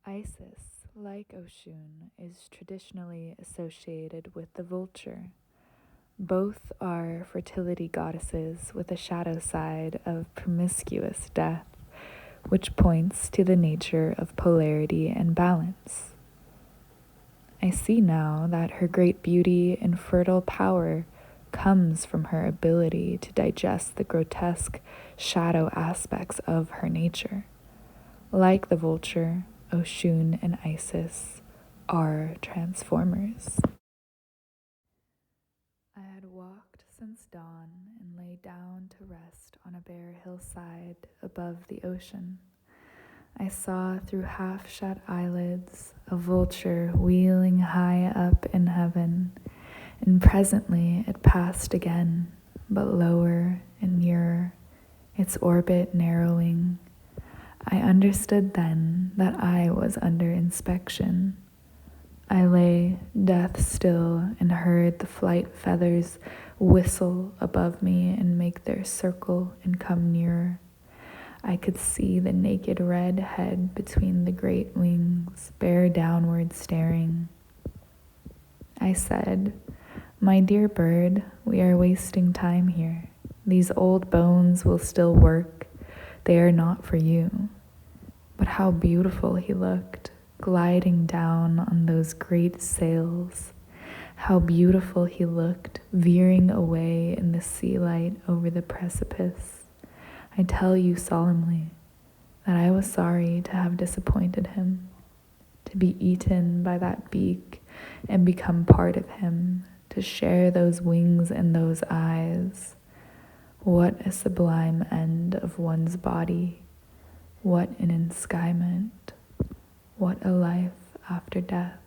Isis, like Oshun, is traditionally associated with the vulture. Both are fertility goddesses with a shadow side of promiscuous death, which points to the nature of polarity and balance. I see now that her great beauty and fertile power comes from her ability to digest the grotesque shadow aspects of her nature. Like the vulture, Oshun and Isis are transformers. I had walked since dawn and lay down to rest on a bare hillside above the ocean. I saw through half-shut eyelids a vulture wheeling high up in heaven, and presently it passed again, but lower and nearer, its orbit narrowing. I understood then that I was under inspection. I lay death still and heard the flight feathers whistle above me and make their circle and come nearer. I could see the naked red head between the great wings, bare downward staring. I said, "My dear bird, we are wasting time here. These old bones will still work. They are not for you." But how beautiful he looked, gliding down on those great sails. How beautiful he looked, veering away in the sea light over the precipice. I tell you solemnly that I was sorry to have disappointed him, to be eaten by that beak and become part of him, to share those wings and those eyes. What a sublime end of one's body. What an enskyment. What a life after death.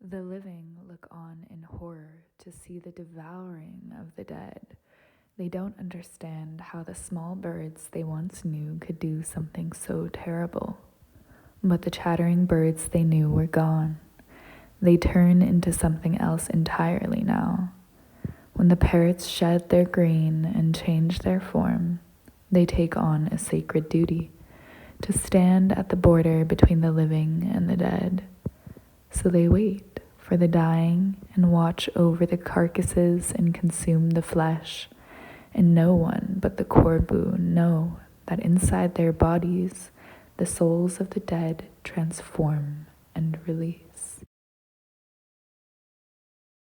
The living look on in horror to see the devouring of the dead. They don't understand how the small birds they once knew could do something so terrible. But the chattering birds they knew were gone. They turn into something else entirely now. When the parrots shed their green and change their form, they take on a sacred duty, to stand at the border between the living and the dead. So they wait for the dying and watch over the carcasses and consume the flesh, and no one but the corbu know that inside their bodies the souls of the dead transform and release.